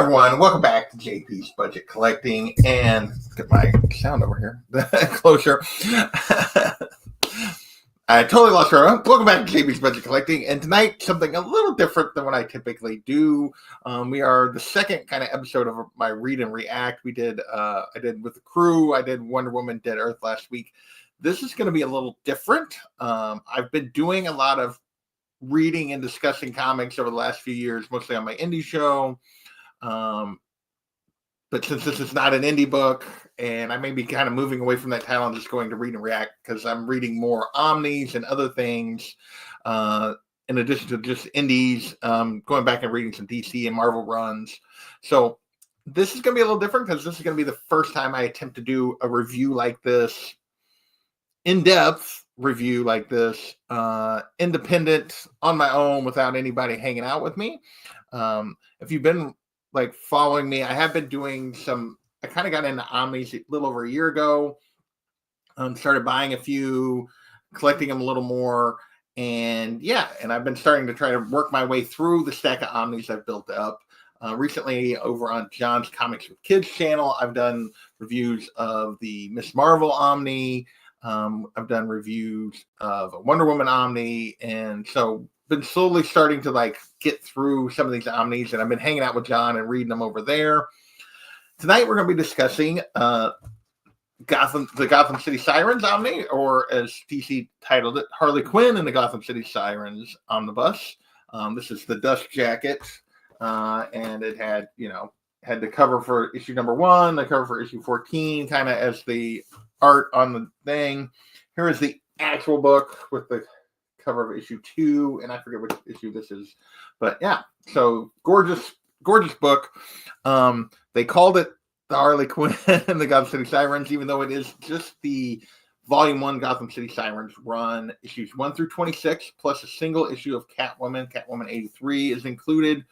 everyone. Welcome back to JP's Budget Collecting. And get my sound over here closer. I totally lost her. Welcome back to JP's Budget Collecting. And tonight, something a little different than what I typically do. We are the second kind of episode of my Read and React. I did with the crew. I did Wonder Woman Dead Earth last week. This is going to be a little different. I've been doing a lot of reading and discussing comics over the last few years, mostly on my indie show. But since this is not an indie book, and I may be kind of moving away from that title, I'm just going to Read and React because I'm reading more Omnis and other things in addition to just indies, going back and reading some DC and Marvel runs. So this is going to be a little different because this is going to be the first time I attempt to do a review like this, in-depth review like this, independent, on my own, without anybody hanging out with me. If you've been following me, I have been doing I kind of got into Omnis a little over a year ago. Started buying a few, collecting them a little more, and I've been starting to try to work my way through the stack of Omnis I've built up. Recently, over on John's Comics with Kids channel, I've done reviews of the Miss Marvel Omni. I've done reviews of a Wonder Woman Omni, and so been slowly starting to get through some of these Omnis, and I've been hanging out with John and reading them over there. Tonight we're going to be discussing the Gotham City Sirens Omni, or as DC titled it, Harley Quinn and the Gotham City Sirens Omnibus. This is the dust jacket, and it had the cover for issue number 1, the cover for issue 14, kind of as the art on the thing. Here is the actual book with the cover of issue 2, and I forget which issue this is, but so gorgeous book. They called it the Harley Quinn and the Gotham City Sirens, even though it is just the volume 1 Gotham City Sirens run. Issues 1 through 26 plus a single issue of Catwoman 83 is included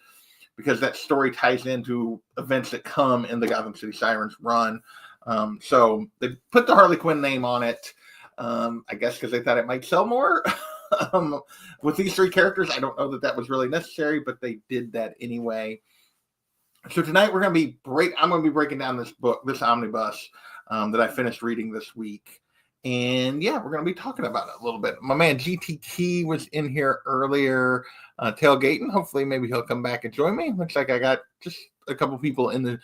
because that story ties into events that come in the Gotham City Sirens run. So they put the Harley Quinn name on it, I guess because they thought it might sell more. With these 3 characters, I don't know that was really necessary, but they did that anyway. So tonight I'm going to be breaking down this book, this omnibus that I finished reading this week, and we're going to be talking about it a little bit. My man GTT was in here earlier, tailgating. Hopefully, maybe he'll come back and join me. Looks like I got just a couple people in the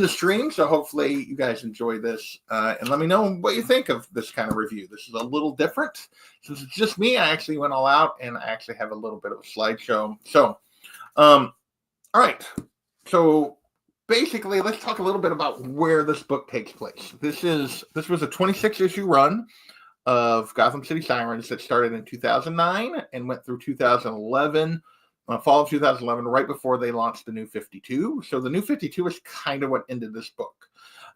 stream, so hopefully you guys enjoy this, and let me know what you think of this kind of review. This is a little different. Since it's just me, I actually went all out, and I actually have a little bit of a slideshow. So, all right. So basically, let's talk a little bit about where this book takes place. This was a 26-issue run of Gotham City Sirens that started in 2009 and went through 2011. Fall of 2011, right before they launched the New 52. So the New 52 is kind of what ended this book.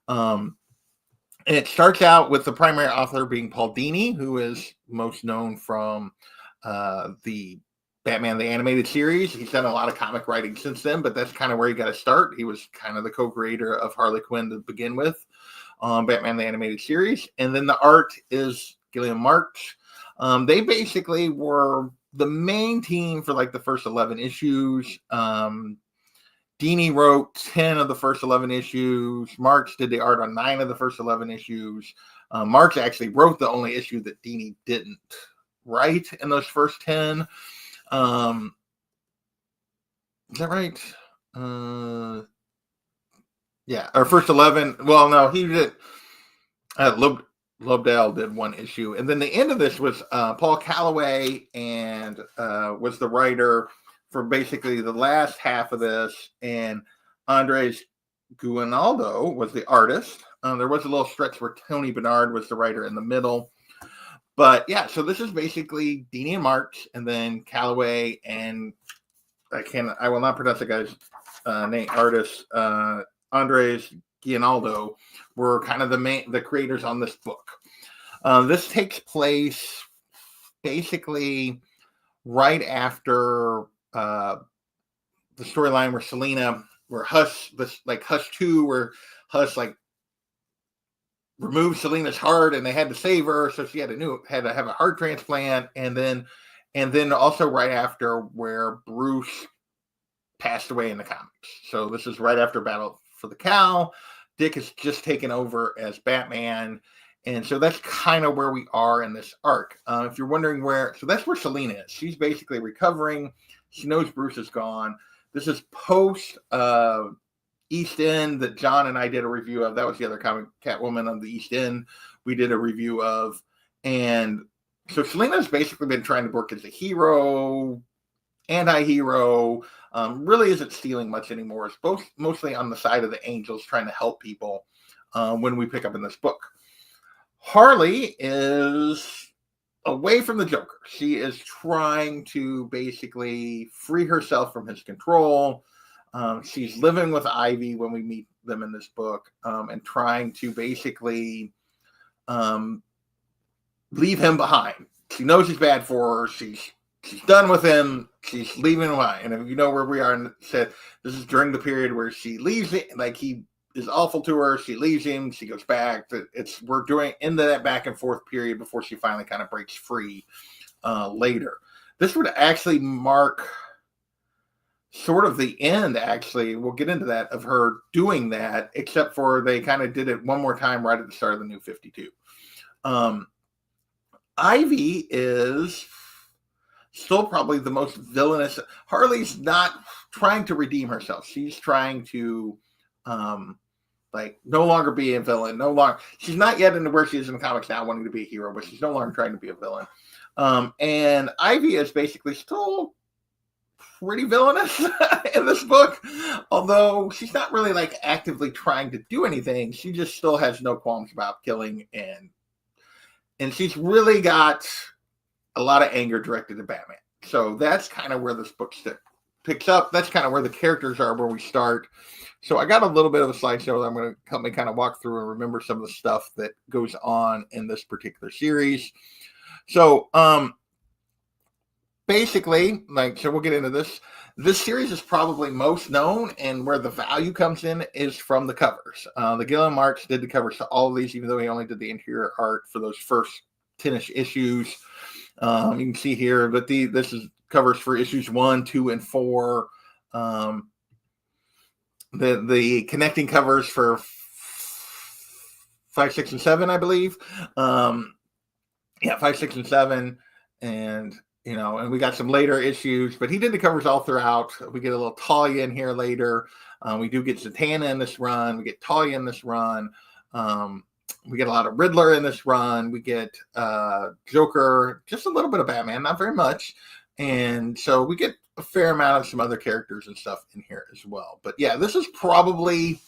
And it starts out with the primary author being Paul Dini, who is most known from the Batman the Animated Series. He's done a lot of comic writing since then, but that's kind of where he got to start. He was kind of the co-creator of Harley Quinn to begin with, Batman the Animated Series. And then the art is Gilliam March. They basically were the main team for the first 11 issues. Dini wrote 10 of the first 11 issues. March did the art on 9 of the first 11 issues. March actually wrote the only issue that Dini didn't write in those first 10. Is that right? Or first 11. Well, no, he did. Lobdell did 1 issue, and then the end of this was Paul Calloway, and was the writer for basically the last half of this, and Andres Guinaldo was the artist. There was a little stretch where Tony Bernard was the writer in the middle, but so this is basically Dini and March, and then Calloway, and I will not pronounce the guy's name, artist Andres Guinaldo were kind of the creators on this book. This takes place basically right after the storyline where Hush 2, where Hush removed Selina's heart and they had to save her, so she had to have a heart transplant, and then also right after where Bruce passed away in the comics. So this is right after Battle for the Cowl. Dick has just taken over as Batman. And so that's kind of where we are in this arc. If you're wondering so that's where Selina is. She's basically recovering. She knows Bruce is gone. This is post East End that John and I did a review of. That was the other comic, Catwoman of the East End, we did a review of. And so Selina's basically been trying to work as a hero, anti-hero, really isn't stealing much anymore. It's mostly on the side of the angels trying to help people when we pick up in this book. Harley is away from the Joker. She is trying to basically free herself from his control. She's living with Ivy when we meet them in this book, and trying to basically leave him behind. She knows he's bad for her. She's done with him. She's leaving him behind. And if you know where we are, and said this is during the period where she leaves it, like he is awful to her. She leaves him. She goes back. We're doing into that back and forth period before she finally kind of breaks free later. This would actually mark sort of the end, actually. We'll get into that, of her doing that, except for they kind of did it one more time right at the start of the New 52. Ivy is still probably the most villainous. Harley's not trying to redeem herself. She's trying to no longer be a villain. She's not yet into where she is in the comics now, wanting to be a hero, but she's no longer trying to be a villain. And Ivy is basically still pretty villainous in this book, although she's not really like actively trying to do anything. She just still has no qualms about killing, and she's really got a lot of anger directed at Batman. So that's kind of where this book picks up. That's kind of where the characters are, where we start. So I got a little bit of a slideshow that I'm going to help me kind of walk through and remember some of the stuff that goes on in this particular series. So basically, so we'll get into this. This series is probably most known, and where the value comes in is from the covers. The Gilliam Marks did the covers to all of these, even though he only did the interior art for those first 10-ish issues. You can see here, but this is covers for issues 1, 2, and 4. The connecting covers for 5, 6, and 7, I believe. 5, 6, and 7, and and we got some later issues, but he did the covers all throughout. We get a little Talia in here later. We do get Zatanna in this run. We get Talia in this run. We get a lot of Riddler in this run. We get Joker, just a little bit of Batman, not very much. And so we get a fair amount of some other characters and stuff in here as well. But yeah, this is probably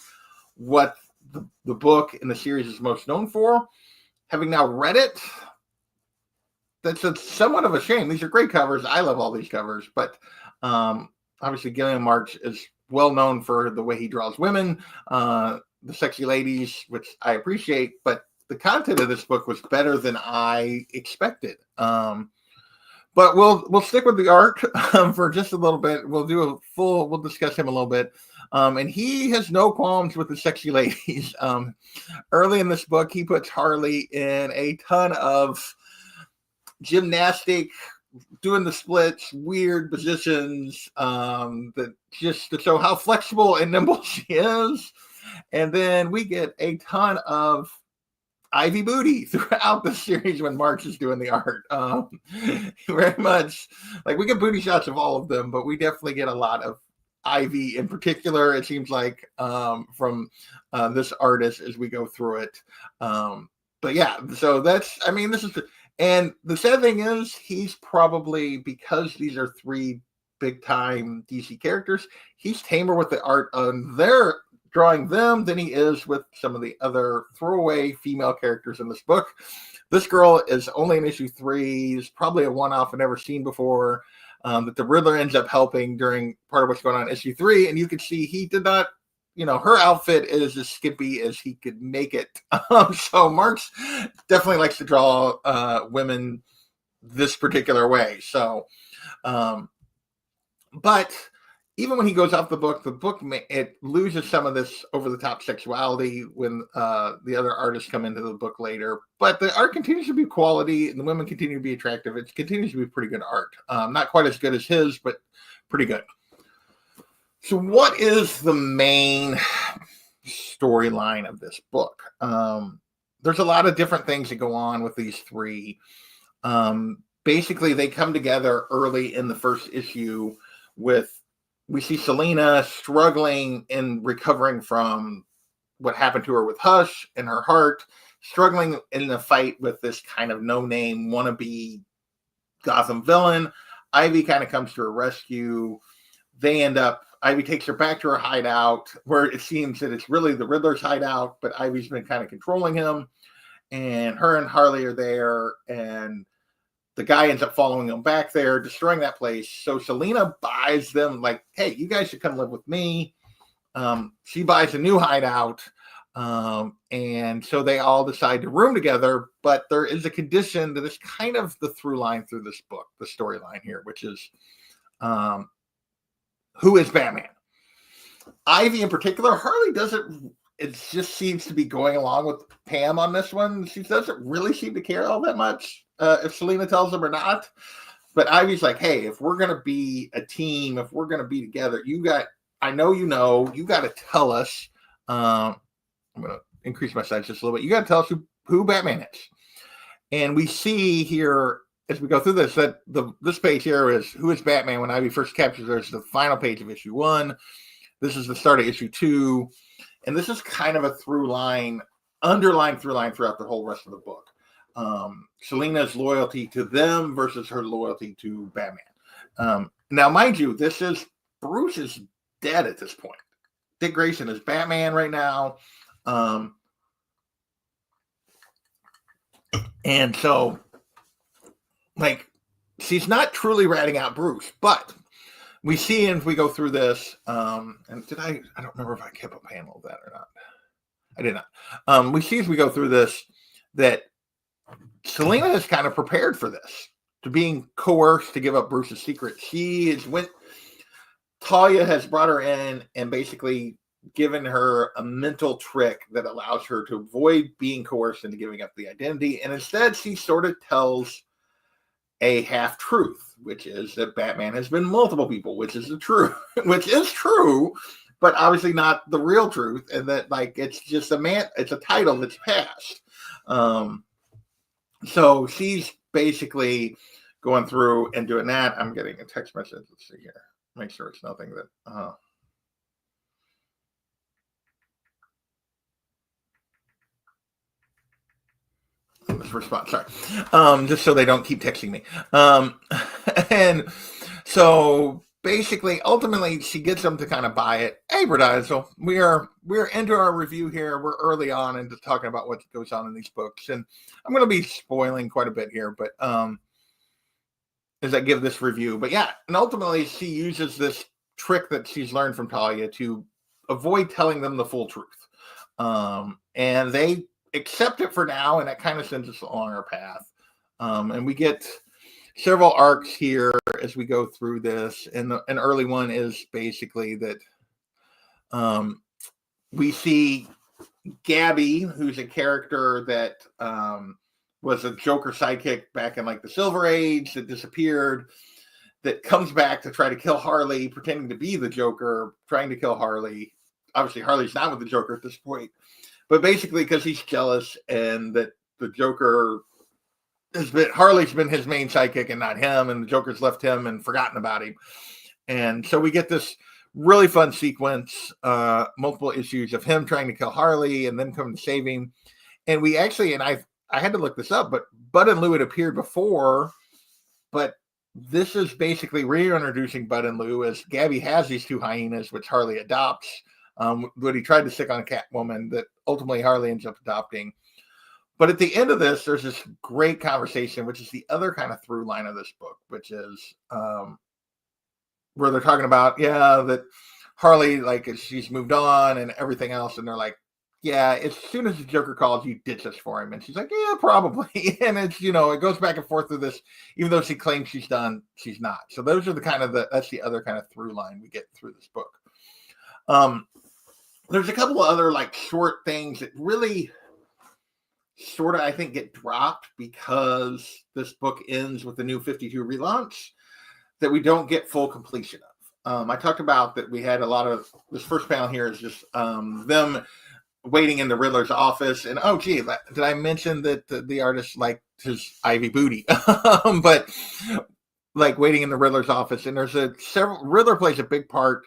what the book in the series is most known for. Having now read it, that's somewhat of a shame. These are great covers. I love all these covers, but obviously Gilliam March is well known for the way he draws women, the sexy ladies, which I appreciate, but the content of this book was better than I expected. But we'll stick with the art for just a little bit. We'll discuss him a little bit. And he has no qualms with the sexy ladies. Early in this book, he puts Harley in a ton of gymnastic, doing the splits, weird positions, that just to show how flexible and nimble she is. And then we get a ton of Ivy booty throughout the series when March is doing the art. Very much we get booty shots of all of them, but we definitely get a lot of Ivy in particular, it seems like, from this artist as we go through it. But yeah, so this is and the sad thing is, he's probably, because these are 3 big time DC characters, he's tamer with the art on their drawing them than he is with some of the other throwaway female characters in this book. This girl is only in issue 3. It's probably a one-off I've never seen before, that the Riddler ends up helping during part of what's going on in issue 3. And you can see he did not, her outfit is as skimpy as he could make it. So Marx definitely likes to draw women this particular way. So, but even when he goes off the book it loses some of this over-the-top sexuality when the other artists come into the book later. But the art continues to be quality, and the women continue to be attractive. It continues to be pretty good art. Not quite as good as his, but pretty good. So what is the main storyline of this book? There's a lot of different things that go on with these three. Basically, they come together early in the first issue with, we see Selina struggling in recovering from what happened to her with Hush and her heart, struggling in the fight with this kind of no-name wannabe Gotham villain. Ivy kind of comes to her rescue. Ivy takes her back to her hideout, where it seems that it's really the Riddler's hideout, but Ivy's been kind of controlling him. And her and Harley are there, and the guy ends up following them back there, destroying that place. So Selina buys them, like, hey, you guys should come live with me. She buys a new hideout. And so they all decide to room together. But there is a condition that is kind of the through line through this book, the storyline here, which is who is Batman? Ivy in particular, Harley doesn't, it just seems to be going along with Pam on this one. She doesn't really seem to care all that much if Selina tells him or not. But Ivy's like, hey, if we're going to be a team, if we're going to be together, I know you got to tell us. I'm going to increase my size just a little bit. You got to tell us who Batman is. And we see here, as we go through this, that this page here is Who is Batman when Ivy first captures her. It's the final page of issue 1. This is the start of issue 2. And this is kind of a underlying through line throughout the whole rest of the book. Selina's loyalty to them versus her loyalty to Batman. Now, mind you, Bruce is dead at this point. Dick Grayson is Batman right now. And so, like, she's not truly ratting out Bruce, but we see, as we go through this, and I don't remember if I kept a panel of that or not. I did not. We see as we go through this that Selina is kind of prepared for this, to being coerced to give up Bruce's secret. Talia has brought her in and basically given her a mental trick that allows her to avoid being coerced into giving up the identity. And instead, she sort of tells a half truth, which is that Batman has been multiple people, which is true, but obviously not the real truth. And that, like, it's just it's a title that's passed. So she's basically going through and doing that. I'm getting a text message. Let's see here. Make sure it's nothing that, let's respond. Sorry. Just so they don't keep texting me. And so basically, ultimately, she gets them to kind of buy it. Hey, Berdazo, we're into our review here. We're early on into talking about what goes on in these books, and I'm going to be spoiling quite a bit here, but as I give this review. But yeah, and ultimately, she uses this trick that she's learned from Talia to avoid telling them the full truth, and they accept it for now, and that kind of sends us along our path. And we get several arcs here as we go through this. And an early one is basically that we see Gabby, who's a character that was a Joker sidekick back in like the Silver Age that disappeared, that comes back to try to kill Harley, pretending to be the Joker, trying to kill Harley. Obviously, Harley's not with the Joker at this point. But basically, because he's jealous and that the Joker Harley's been his main sidekick and not him, and the Joker's left him and forgotten about him. And so we get this really fun sequence, multiple issues of him trying to kill Harley and then coming to save him. And we actually, and I had to look this up, but Bud and Lou had appeared before, but this is basically reintroducing Bud and Lou as Gabby has these two hyenas, which Harley adopts. But he tried to stick on a Catwoman that ultimately Harley ends up adopting. But at the end of this, there's this great conversation, which is the other kind of through line of this book, which is where they're talking about, that Harley, like, she's moved on and everything else. And they're like, yeah, as soon as the Joker calls, you ditch us for him. And she's like, yeah, probably. And it's, it goes back and forth through this, even though she claims she's done, she's not. So those are that's the other kind of through line we get through this book. There's a couple of other like short things that really sort of, I think, get dropped because this book ends with the New 52 relaunch that we don't get full completion I talked about that we had a lot of this first panel here is just them waiting in the Riddler's office, and oh gee, did I mention that the artist liked his Ivy booty? But like waiting in the Riddler's office, and there's Riddler plays a big part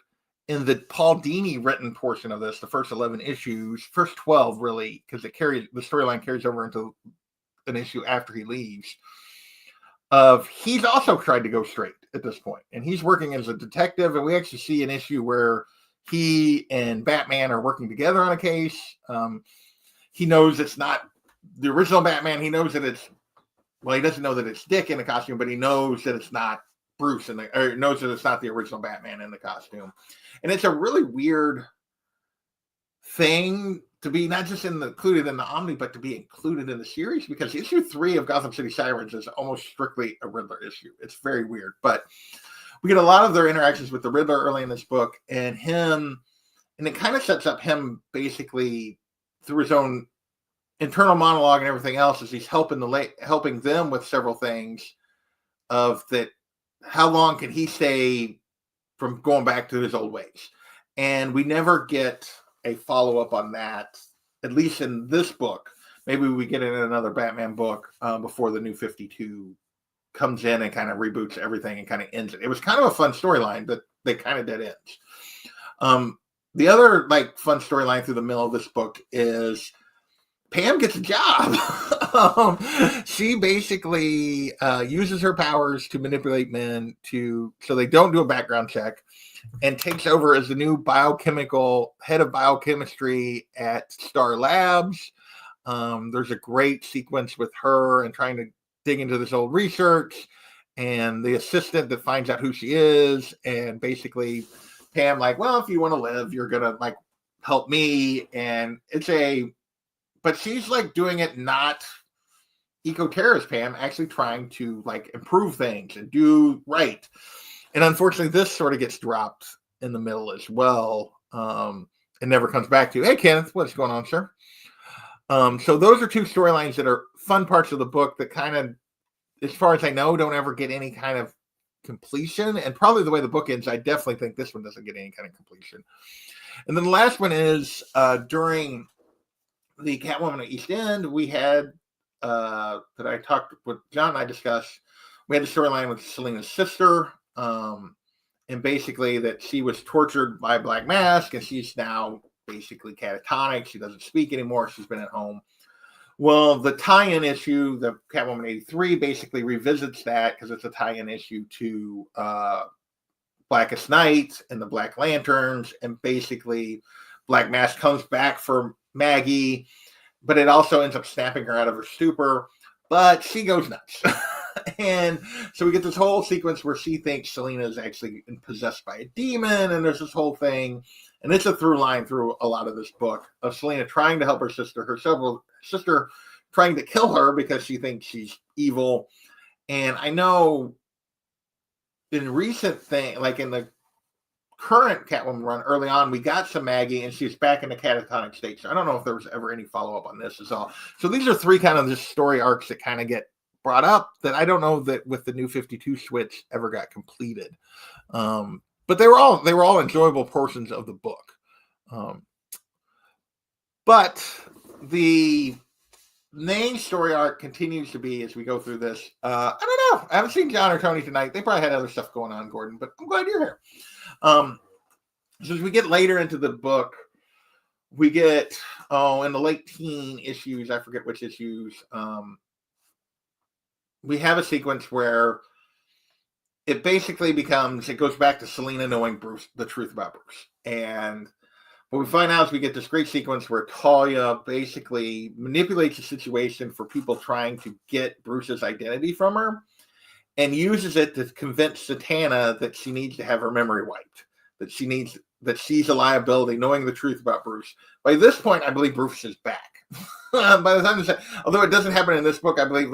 in the Paul Dini written portion of this, the first 11 issues, first 12 really, because the storyline carries over into an issue after he leaves. He's also tried to go straight at this point, and he's working as a detective, and we actually see an issue where he and Batman are working together on a case. He knows it's not the original Batman. He knows that he doesn't know that it's Dick in the costume, but he knows that it's not Bruce knows that it's not the original Batman in the costume. And it's a really weird thing to be not just included in the Omni, but to be included in the series, because issue 3 of Gotham City Sirens is almost strictly a Riddler issue. It's very weird, but we get a lot of their interactions with the Riddler early in this book, and it kind of sets up him basically through his own internal monologue and everything else as he's helping them with several things of that. How long can he stay from going back to his old ways? And we never get a follow-up on that, at least in this book. Maybe we get it in another Batman book before the New 52 comes in and kind of reboots everything and kind of ends it. It was kind of a fun storyline, but they kind of dead ends. The other fun storyline through the middle of this book is Pam gets a job. She basically uses her powers to manipulate men so they don't do a background check, and takes over as the new head of biochemistry at Star Labs. There's a great sequence with her and trying to dig into this old research, and the assistant that finds out who she is, and basically Pam well, if you want to live, you're gonna help me. And but she's doing it not eco-terrorist Pam, actually trying to improve things and do right. And unfortunately, this sort of gets dropped in the middle as well. It never comes back to, hey, Kenneth, what's going on, sir? So those are two storylines that are fun parts of the book that kind of, as far as I know, don't ever get any kind of completion. And probably the way the book ends, I definitely think this one doesn't get any kind of completion. And then the last one is during the Catwoman at East End, we had, that I talked with John and I discussed, we had a storyline with Selina's sister, and basically that she was tortured by Black Mask, and she's now basically catatonic. She doesn't speak anymore. She's been at home. Well, the tie-in issue, the Catwoman 83, basically revisits that because it's a tie-in issue to Blackest Night and the Black Lanterns, and basically Black Mask comes back for Maggie, but it also ends up snapping her out of her stupor, but she goes nuts. And so we get this whole sequence where she thinks Selina is actually possessed by a demon, and there's this whole thing, and it's a through line through a lot of this book of Selina trying to help her sister trying to kill her because she thinks she's evil. And I know in recent thing, in the current Catwoman run early on, we got some Maggie, and she's back in the catatonic state. So I don't know if there was ever any follow-up on this as well. So these are three kind of just story arcs that kind of get brought up that I don't know that with the New 52 switch ever got completed. But they were all enjoyable portions of the book. But the main story arc continues to be, as we go through this, I don't know. I haven't seen John or Tony tonight. They probably had other stuff going on, Gordon, but I'm glad you're here. So as we get later into the book, we get, in the late teen issues, I forget which issues, we have a sequence where it basically it goes back to Selina knowing Bruce, the truth about Bruce. And what we find out is we get this great sequence where Talia basically manipulates the situation for people trying to get Bruce's identity from her, and uses it to convince Zatanna that she needs to have her memory wiped, that she's a liability, knowing the truth about Bruce. By this point, I believe Bruce is back. By the time although it doesn't happen in this book, I believe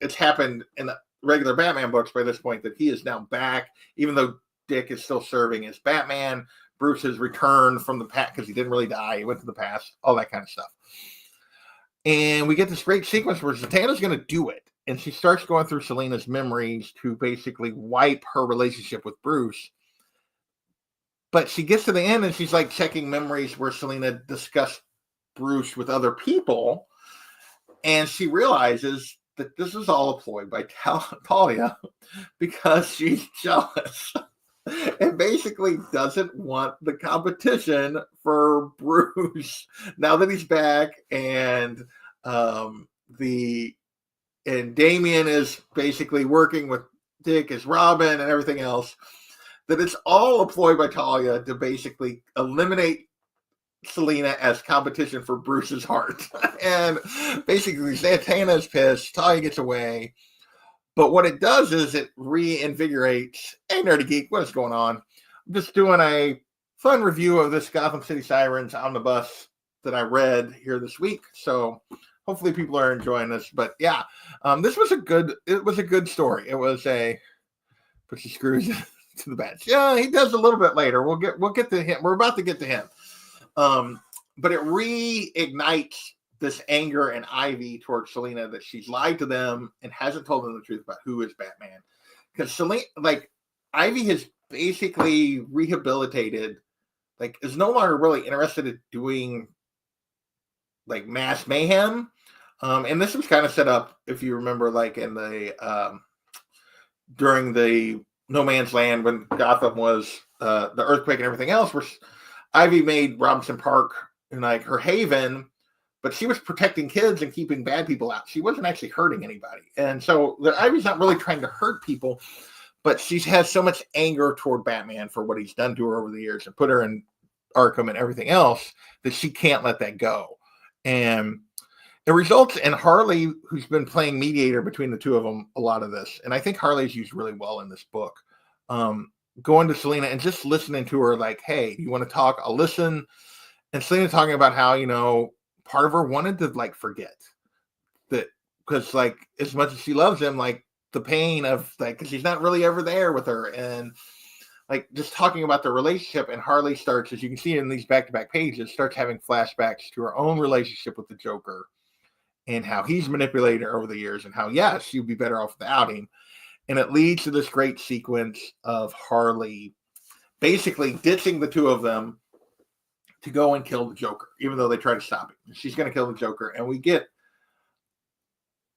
it's happened in the regular Batman books by this point that he is now back, even though Dick is still serving as Batman. Bruce has returned from the past because he didn't really die. He went to the past, all that kind of stuff. And we get this great sequence where Zatanna's going to do it. And she starts going through Selina's memories to basically wipe her relationship with Bruce. But she gets to the end and she's like checking memories where Selena discussed Bruce with other people. And she realizes that this is all a ploy by Talia because she's jealous and basically doesn't want the competition for Bruce now that he's back. And Damien is basically working with Dick as Robin and everything else. That it's all a ploy by Talia to basically eliminate Selena as competition for Bruce's heart. And basically, Santana is pissed. Talia gets away. But what it does is it reinvigorates. Hey, Nerdy Geek, what is going on? I'm just doing a fun review of this Gotham City Sirens Omnibus that I read here this week. So hopefully people are enjoying this. But yeah, this was a good story. It was put your screws to the bench. Yeah, he does a little bit later. We'll get to him. We're about to get to him. But it reignites this anger in Ivy towards Selena that she's lied to them and hasn't told them the truth about who is Batman. Because Selena, like, Ivy has basically rehabilitated, like, is no longer really interested in doing, like, mass mayhem. And this was kind of set up, if you remember, like, in the, during the No Man's Land when Gotham was, the earthquake and everything else, where Ivy made Robinson Park like her haven, but she was protecting kids and keeping bad people out. She wasn't actually hurting anybody. And so Ivy's not really trying to hurt people, but she has so much anger toward Batman for what he's done to her over the years and put her in Arkham and everything else that she can't let that go. And it results in Harley, who's been playing mediator between the two of them, a lot of this. And I think Harley's used really well in this book. Going to Selena and just listening to her like, hey, you want to talk? I'll listen. And Selena talking about how, part of her wanted to like forget that because like as much as she loves him, like the pain of like, because he's not really ever there with her. And like just talking about the relationship, and Harley starts, as you can see in these back-to-back pages, starts having flashbacks to her own relationship with the Joker and how he's manipulated her over the years and how, yes, she'd be better off without him. And it leads to this great sequence of Harley basically ditching the two of them to go and kill the Joker, even though they try to stop him. She's going to kill the Joker. And we get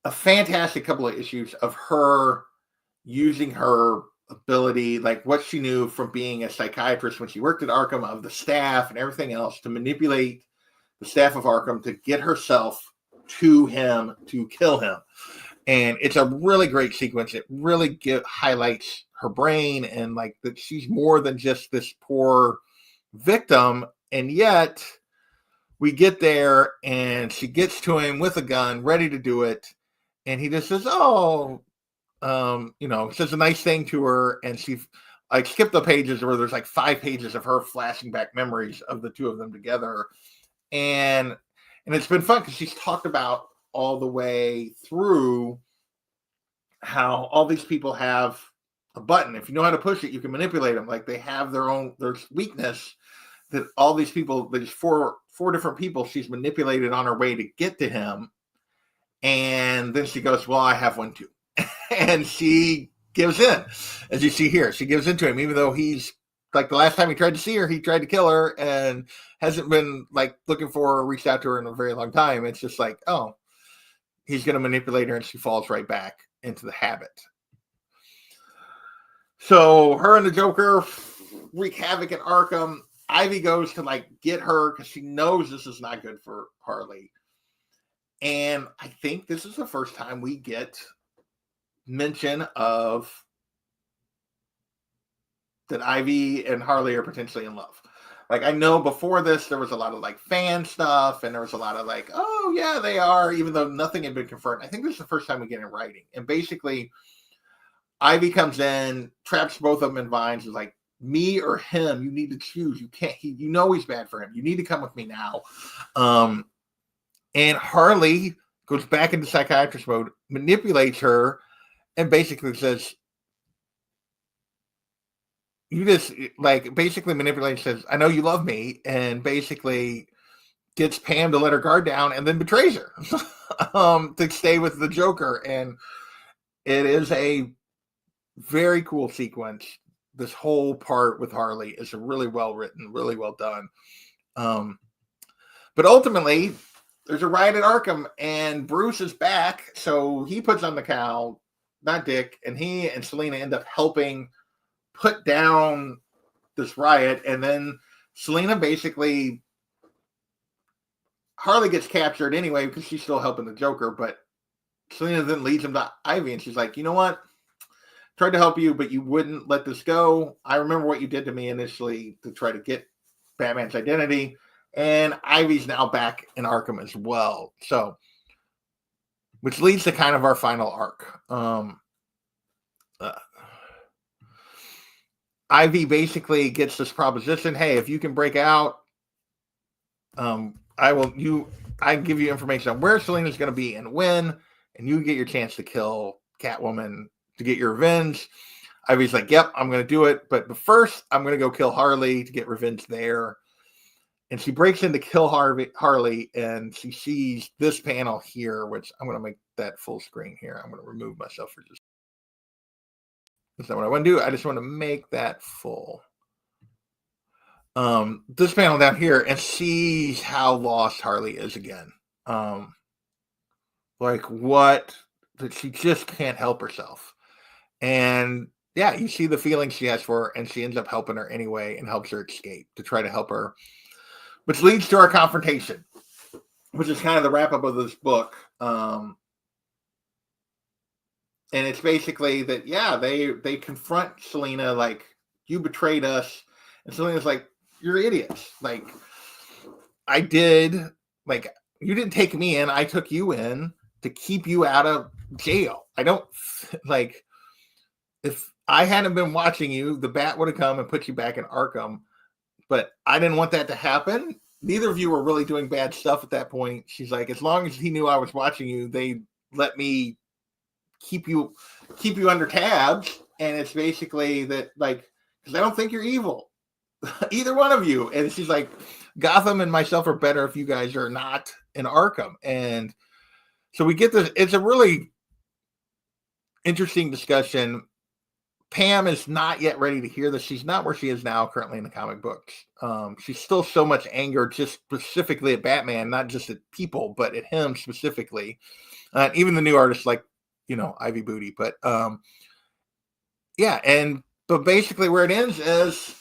a fantastic couple of issues of her using her ability, like what she knew from being a psychiatrist when she worked at Arkham, of the staff and everything else, to manipulate the staff of Arkham to get herself to him to kill him. And it's a really great sequence. It really highlights her brain and like that she's more than just this poor victim. And yet we get there and she gets to him with a gun, ready to do it. And he just says, says a nice thing to her. And she like skipped the pages where there's like 5 pages of her flashing back memories of the two of them together. And it's been fun because she's talked about all the way through how all these people have a button. If you know how to push it, you can manipulate them. Like they have their weakness that all these people, there's four different people she's manipulated on her way to get to him. And then she goes, well, I have one too. And she gives in. As you see here, she gives in to him, even though he's like the last time he tried to see her, he tried to kill her and hasn't been like looking for her or reached out to her in a very long time. It's just like, oh, he's going to manipulate her, and she falls right back into the habit. So her and the Joker wreak havoc at Arkham. Ivy goes to like get her because she knows this is not good for Harley. And I think this is the first time we get mention of that Ivy and Harley are potentially in love. Like, I know before this, there was a lot of like fan stuff and there was a lot of like, oh yeah, they are, even though nothing had been confirmed. I think this is the first time we get it in writing. And basically Ivy comes in, traps both of them in vines, is like, me or him, you need to choose. You can't, you know he's bad for him. You need to come with me now. And Harley goes back into psychiatrist mode, manipulates her, and basically says, you just like basically manipulates, says, I know you love me, and basically gets Pam to let her guard down and then betrays her to stay with the Joker. And it is a very cool sequence this whole part with Harley is really well written, really well done. But ultimately, there's a riot at Arkham, and Bruce is back, so he puts on the cowl, not Dick, and he and Selina end up helping put down this riot, and then Selina basically, Harley gets captured anyway because she's still helping the Joker, but Selina then leads him to Ivy, and she's like, you know what? Tried to help you, but you wouldn't let this go. I remember what you did to me initially to try to get Batman's identity. And Ivy's now back in Arkham as well. So, which leads to kind of our final arc. Ivy basically gets this proposition: hey, if you can break out, I give you information on where Selina's going to be and when, and you get your chance to kill Catwoman to get your revenge. Ivy's like, yep, I'm going to do it. But first, I'm going to go kill Harley to get revenge there. And she breaks in to kill Harley, and she sees this panel here, which I'm going to make that full screen here. I'm going to remove myself for just. That's not what I want to do. I just want to make that full. This panel down here, and sees how lost Harley is again. Like what, that she just can't help herself. And yeah, you see the feelings she has for her, and she ends up helping her anyway and helps her escape to try to help her. Which leads to our confrontation, which is kind of the wrap-up of this book. And it's basically that, yeah, they confront Selina like, you betrayed us. And Selina's like, you're idiots. Like, I did, like, you didn't take me in. I took you in to keep you out of jail. I don't, like, if I hadn't been watching you, the bat would have come and put you back in Arkham. But I didn't want that to happen. Neither of you were really doing bad stuff at that point. She's like, as long as he knew I was watching you, they let me keep you under tabs. And it's basically that, like, because I don't think you're evil, either one of you. And she's like, Gotham and myself are better if you guys are not in Arkham. And so we get this. It's a really interesting discussion. Pam is not yet ready to hear this. She's not where she is now currently in the comic books. She's still so much anger just specifically at Batman, not just at people, but at him specifically. Even the new artists like, Ivy Booty. But yeah, but basically where it ends is,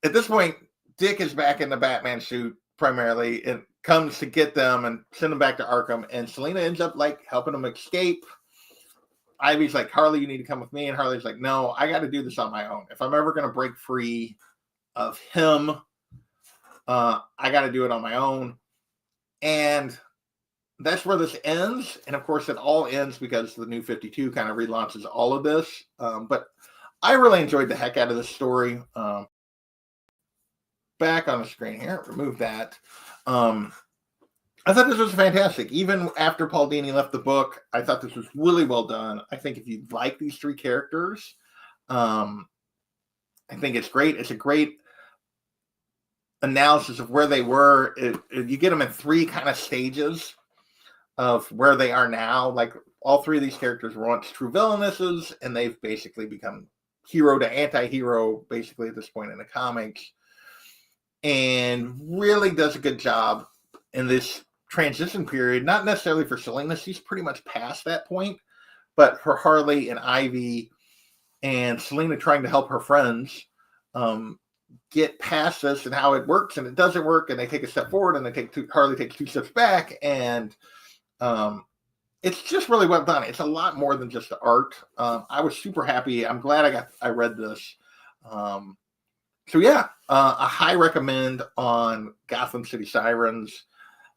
at this point, Dick is back in the Batman suit primarily and comes to get them and send them back to Arkham. And Selina ends up like helping them escape. Ivy's like, Harley, you need to come with me. And Harley's like, no, I got to do this on my own. If I'm ever going to break free of him, I got to do it on my own. And that's where this ends. And of course, it all ends because the New 52 kind of relaunches all of this. But I really enjoyed the heck out of this story. Back on the screen here, remove that. I thought this was fantastic. Even after Paul Dini left the book, I thought this was really well done. I think if you like these three characters, I think it's great. It's a great analysis of where they were. You get them in three kind of stages of where they are now. Like, all three of these characters were once true villainesses, and they've basically become hero to anti-hero, basically, at this point in the comics. And really does a good job in this transition period, not necessarily for Selina, she's pretty much past that point, but for Harley and Ivy and Selina trying to help her friends get past this and how it works, and it doesn't work, and they take a step forward, and Harley takes two steps back, and it's just really well done. It's a lot more than just the art. I was super happy. I'm glad I read this. So yeah, a high recommend on Gotham City Sirens.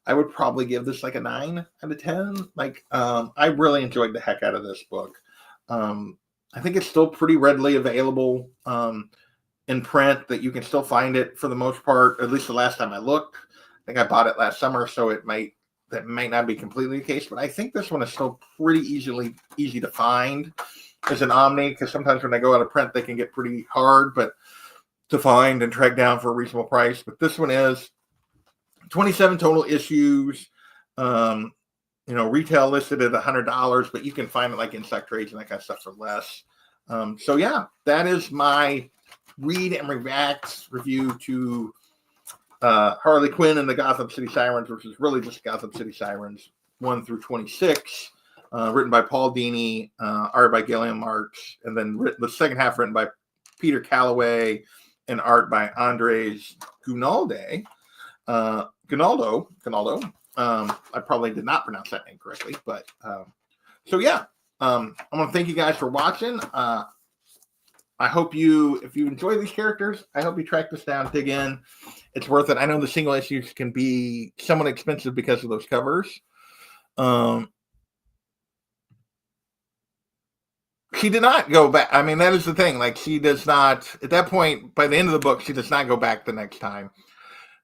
I would probably give this like a 9 out of 10. Like, I really enjoyed the heck out of this book. I think it's still pretty readily available in print, that you can still find it for the most part, at least the last time I looked. I think I bought it last summer, so that might not be completely the case, but I think this one is still pretty easy to find as an Omni, because sometimes when they go out of print, they can get pretty hard to find and track down for a reasonable price. But this one is 27 total issues, retail listed at $100, but you can find it like in stock trades and that kind of stuff for less. So yeah, that is my read and react review to Harley Quinn and the Gotham City Sirens, which is really just Gotham City Sirens 1 through 26, written by Paul Dini, art by Gillian Marks, and then the second half written by Peter Calloway and art by Andres Gunaldo. I probably did not pronounce that name correctly, but so yeah, I want to thank you guys for watching. I hope if you enjoy these characters, I hope you track this down, dig in. It's worth it. I know the single issues can be somewhat expensive because of those covers. She did not go back. I mean, that is the thing. Like, she does not, at that point, by the end of the book, she does not go back the next time.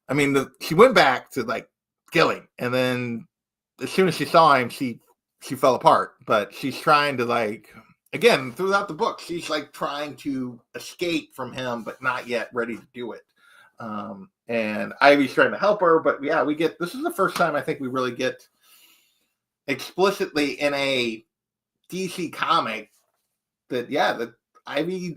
I mean, she went back to, like, Gilling, and then as soon as she saw him, she fell apart. But she's trying to, like, again, throughout the book, she's, like, trying to escape from him, but not yet ready to do it. And Ivy's trying to help her, but yeah, this is the first time I think we really get explicitly in a DC comic that Ivy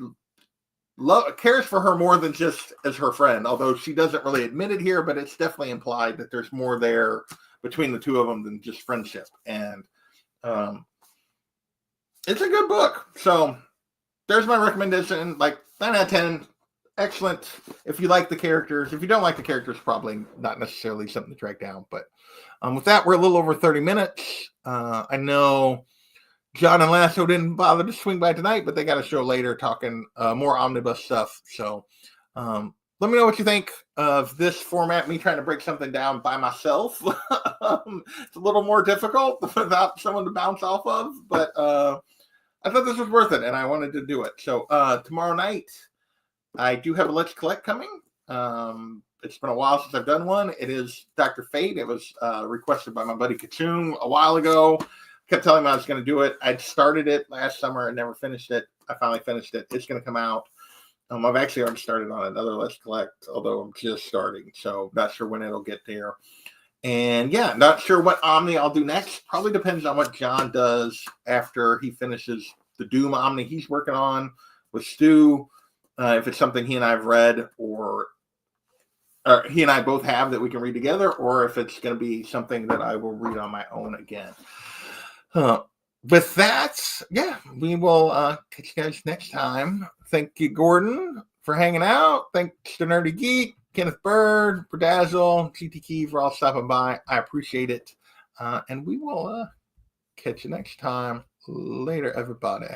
cares for her more than just as her friend, although she doesn't really admit it here, but it's definitely implied that there's more there between the two of them than just friendship. And it's a good book. So there's my recommendation, like 9 out of 10. Excellent. If you like the characters. If you don't like the characters, probably not necessarily something to track down. But with that, we're a little over 30 minutes. I know John and Lasso didn't bother to swing by tonight, but they got a show later talking more omnibus stuff. So let me know what you think of this format, me trying to break something down by myself. It's a little more difficult without someone to bounce off of, but I thought this was worth it, and I wanted to do it. So tomorrow night, I do have a Let's Collect coming. It's been a while since I've done one. It is Dr. Fate. It was requested by my buddy Kachung a while ago. Kept telling him I was going to do it. I'd started it last summer and never finished it. I finally finished it. It's going to come out. I've actually already started on another Let's Collect, although I'm just starting, so not sure when it'll get there. And yeah, not sure what Omni I'll do next. Probably depends on what John does after he finishes the Doom Omni he's working on with Stu. If it's something he and I have read, or he and I both have that we can read together, or if it's going to be something that I will read on my own again. With that, yeah, we will catch you guys next time. Thank you, Gordon, for hanging out. Thanks to Nerdy Geek, Kenneth Bird, Bedazzle, GT Key for all stopping by. I appreciate it. And we will catch you next time. Later, everybody.